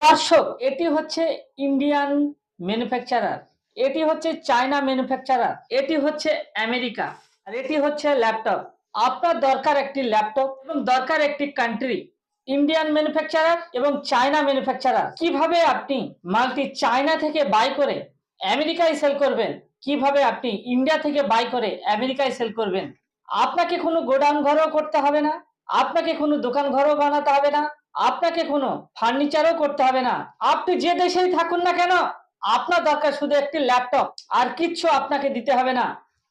দর্শক, এটি হচ্ছে ইন্ডিয়ান ম্যানুফ্যাকচারার, এটি হচ্ছে চায়না ম্যানুফ্যাকচারার, এটি হচ্ছে আমেরিকা, আর এটি হচ্ছে ল্যাপটপ। আপনার দরকার একটি ল্যাপটপ এবং দরকার একটি কান্ট্রি, ইন্ডিয়ান ম্যানুফ্যাকচারার এবং চায়না ম্যানুফ্যাকচারার। কিভাবে আপনি মালটি চায়না থেকে বাই করে আমেরিকায় সেল করবেন, কিভাবে আপনি ইন্ডিয়া থেকে বাই করে আমেরিকায় সেল করবেন। আপনাকে কোনো গোডাউন ঘরও করতে হবে না, আপনাকে কোনো দোকান ঘরও বানাতে হবে না, আপনাকে কোনো ফার্নিচারও করতে হবে না। আপনি যে দেশেই থাকুন না কেন, আপনার দরকার শুধু একটি ল্যাপটপ, আর কিচ্ছু আপনাকে দিতে হবে না।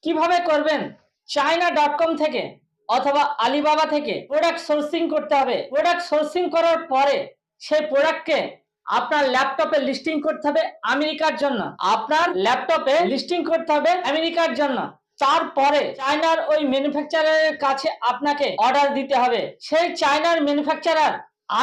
কিভাবে করবেন? china.com থেকে অথবা আলিবাবা থেকে প্রোডাক্ট সোর্সিং করতে হবে। প্রোডাক্ট সোর্সিং করার পরে সেই প্রোডাক্টকে আপনার ল্যাপটপে লিস্টিং করতে হবে আমেরিকার জন্য। আপনার ল্যাপটপে লিস্টিং করতে হবে আমেরিকার জন্য। তারপরে চায়নার ওই ম্যানুফ্যাকচারারের কাছে আপনাকে অর্ডার দিতে হবে। সেই চায়নার ম্যানুফ্যাকচারার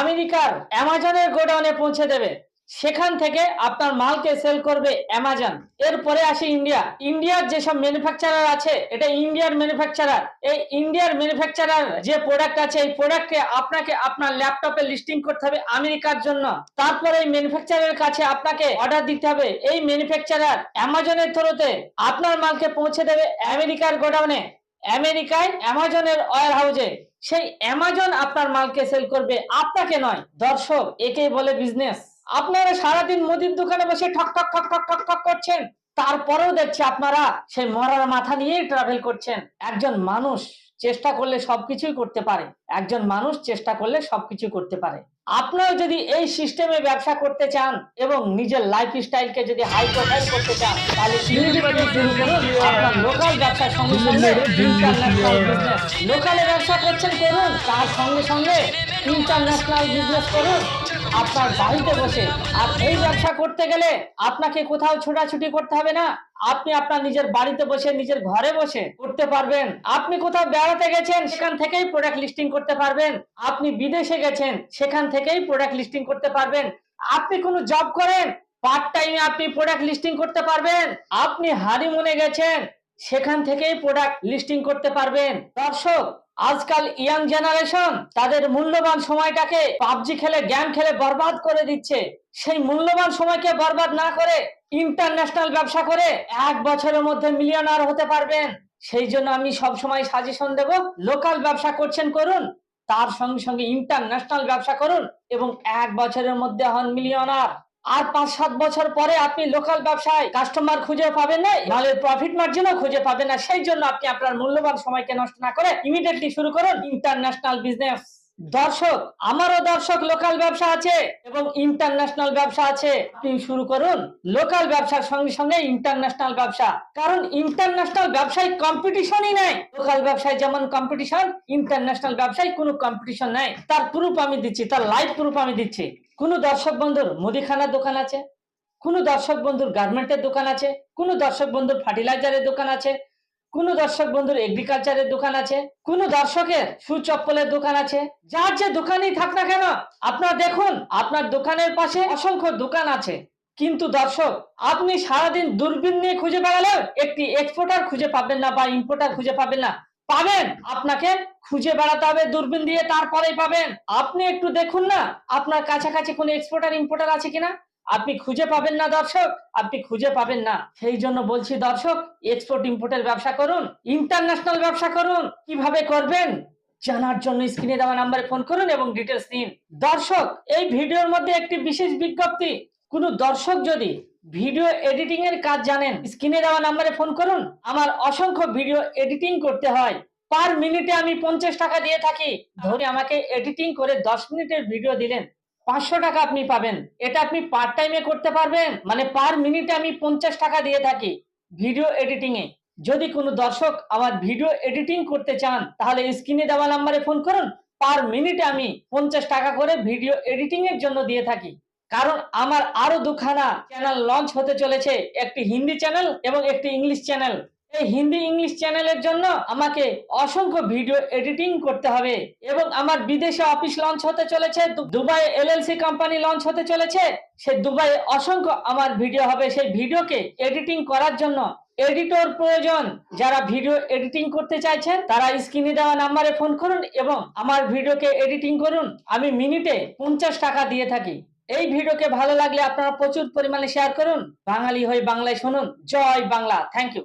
আমেরিকার অ্যামাজনের গোডাউনে পৌঁছে দেবে। সেখান থেকে আপনার মালকে সেল করবে অ্যামাজন। এরপরে আসে ইন্ডিয়া। ইন্ডিয়ার যেসব ম্যানুফ্যাকচারার আছে, এটা ইন্ডিয়ার ম্যানুফ্যাকচারার। এই ইন্ডিয়ার ম্যানুফ্যাকচারার যে প্রোডাক্ট আছে, এই প্রোডাক্টকে আপনাকে আপনার ল্যাপটপে লিস্টিং করতে হবে আমেরিকার জন্য। তারপরে এই ম্যানুফ্যাকচারারের কাছে আপনাকে অর্ডার দিতে হবে। এই ম্যানুফ্যাকচারার অ্যামাজনের থ্রুতে আপনার মালকে পৌঁছে দেবে আমেরিকার গোডাউনে, আমেরিকায় অ্যামাজনের ওয়্যার হাউসে। সেই অ্যামাজন আপনার মালকে সেল করবে, আপনাকে নয়। দর্শক, একেই বলে বিজনেস। আপনারা সারাদিন মুদির দোকানে বসে ঠক ঠক ঠক ঠক ঠক ঠক করছেন, তারপরেও দেখছি আপনারা সেই মরার মাথা নিয়েই ট্রাভেল করছেন। একজন মানুষ চেষ্টা করলে সবকিছুই করতে পারে, একজন মানুষ চেষ্টা করলে সবকিছু করতে পারে। আপনারা যদি এই সিস্টেমে ব্যবসা করতে চান এবং নিজের লাইফ স্টাইলকে যদি হাই প্রোফাইল করতে চান, তাহলে ইমিডিয়েটলি শুরু করুন আপনার লোকাল ব্যবসার সঙ্গে সঙ্গে ইন্টারন্যাশনাল বিজনেস। লোকালে ব্যবসা করছেন, করুন, তার সঙ্গে সঙ্গে ইন্টারন্যাশনাল বিজনেস করুন আপনার বাড়িতে বসে। আর এই ব্যবসা করতে গেলে আপনাকে কোথাও ছোটাছুটি করতে হবে না, আপনি আপনার নিজের বাড়িতে বসে নিজের ঘরে বসে করতে পারবেন। আপনি কোথাও বেড়াতে গেছেন, সেখান থেকেই প্রোডাক্ট লিস্টিং করতে পারবেন। আপনি বিদেশে গেছেন, সেখান থেকেই প্রোডাক্ট লিস্টিং করতে পারবেন। আপনি কোনো জব করেন, পার্ট টাইমে আপনি প্রোডাক্ট লিস্টিং করতে পারবেন। আপনি হানিমুনে গেছেন, সেখান থেকেই প্রোডাক্ট লিস্টিং করতে পারবেন। দর্শক, আজকাল ইয়াং জেনারেশন তাদের মূল্যবান সময়টাকে পাবজি খেলে, গেম খেলে বরবাদ করে দিচ্ছে। সেই মূল্যবান সময়কে বরবাদ না করে ইন্টারন্যাশনাল ব্যবসা করে 1 বছরের মধ্যে মিলিয়নার হতে পারবেন। সেই জন্য আমি সব সময় সাজেশন দেব, লোকাল ব্যবসা করছেন করুন, তার সঙ্গে সঙ্গে ইন্টারন্যাশনাল ব্যবসা করুন এবং 1 বছরের মধ্যে হন মিলিয়নার। আর 5-7 বছর পরে আপনি লোকাল ব্যবসায় কাস্টমার খুঁজে পাবেন না, নাহলে প্রফিট মার্জিনও খুঁজে পাবেন না। সেই জন্য আপনি আপনার মূল্যবান সময়কে নষ্ট না করে ইমিডিয়েটলি শুরু করুন ইন্টারন্যাশনাল বিজনেস। দর্শক, আমারও দর্শক লোকাল ব্যবসা আছে এবং ইন্টারন্যাশনাল ব্যবসা আছে। আপনি শুরু করুন লোকাল ব্যবসার সঙ্গে সঙ্গে ইন্টারন্যাশনাল ব্যবসা, কারণ ইন্টারন্যাশনাল ব্যবসায় কম্পিটিশনই নেই। লোকাল ব্যবসায় যেমন কম্পিটিশন, ইন্টারন্যাশনাল ব্যবসায় কোনো কম্পিটিশন নাই। তার প্রুফ আমি দিচ্ছি, তার লাইভ প্রুফ আমি দিচ্ছি। কোনো দর্শক বন্ধুর মুদিখানার দোকান আছে, কোনো দর্শক বন্ধুর গার্মেন্টের দোকান আছে, কোনো দর্শক বন্ধুর ফার্টিলাইজারের দোকান আছে, কোনো দর্শক বন্ধুর এগ্রিকালচারের দোকান আছে, কোনো দর্শকের শু চপ্পলের দোকান আছে। যার যে দোকানই থাক না কেন, আপনারা দেখুন আপনার দোকানের পাশে অসংখ্য দোকান আছে। কিন্তু দর্শক, আপনি সারাদিন দূরবীন নিয়ে খুঁজে বেড়ালেও একটি এক্সপোর্টার খুঁজে পাবেন না বা ইম্পোর্টার খুঁজে পাবেন না। পাবেন, আপনাকে খুঁজে বেড়াতে হবে দূরবীন দিয়ে, তারপরেই পাবেন। আপনি একটু দেখুন না আপনার কাছাকাছি কোনো এক্সপোর্টার ইম্পোর্টার আছে কিনা, আপনি খুঁজে পাবেন না দর্শক, আপনি খুঁজে পাবেন না। সেই জন্য বলছি দর্শক, এক্সপোর্ট ইম্পোর্টের ব্যবসা করুন, ইন্টারন্যাশনাল ব্যবসা করুন। কিভাবে করবেন জানার জন্য স্ক্রিনে দেওয়া নম্বরে ফোন করুন এবং ডিটেলস নিন। দর্শক, এই ভিডিওর মধ্যে একটি বিশেষ বিজ্ঞপ্তি, কোনো দর্শক যদি ভিডিও এডিটিং এর কাজ জানেন, স্ক্রিনে দেওয়া নম্বরে ফোন করুন। আমার অসংখ্য ভিডিও এডিটিং করতে হয়, পার মিনিটে আমি 50 টাকা দিয়ে থাকি। ধরে আমাকে এডিটিং করে 10 মিনিটের ভিডিও দিলেন, 500 টাকা আপনি পাবেন। এটা আপনি পার্ট টাইমে করতে পারবেন, মানে পার মিনিটে আমি 50 টাকা দিয়ে থাকি ভিডিও এডিটিং এ। যদি কোনো দর্শক আমার ভিডিও এডিটিং করতে চান, তাহলে স্ক্রিনে দেওয়া নম্বরে ফোন করুন। পার মিনিটে আমি 50 টাকা করে ভিডিও এডিটিং এর জন্য দিয়ে থাকি। কারণ আমার আরো দুখানা চ্যানেল লঞ্চ হতে চলেছে, একটি হিন্দি চ্যানেল এবং একটি ইংলিশ চ্যানেল। এই হিন্দি ইংলিশ চ্যানেলের জন্য আমাকে অসংখ্য ভিডিও এডিটিং করতে হবে এবং আমার বিদেশে অফিস লঞ্চ হতে চলেছে, দুবাই এলএলসি কোম্পানি লঞ্চ হতে চলেছে। সেই দুবাইয়ে অসংখ্য আমার ভিডিও হবে। সেই ভিডিওকে এডিটিং করার জন্য এডিটর প্রয়োজন। যারা ভিডিও এডিটিং করতে চাইছেন, তারা স্ক্রিনে দেওয়া নম্বরে ফোন করুন এবং আমার ভিডিওকে এডিটিং করুন। আমি মিনিটে 50 টাকা দিয়ে থাকি। এই ভিডিওকে ভালো লাগলে আপনারা প্রচুর পরিমাণে শেয়ার করুন। বাঙালি হয়ে বাংলায় শুনুন। জয় বাংলা। Thank you.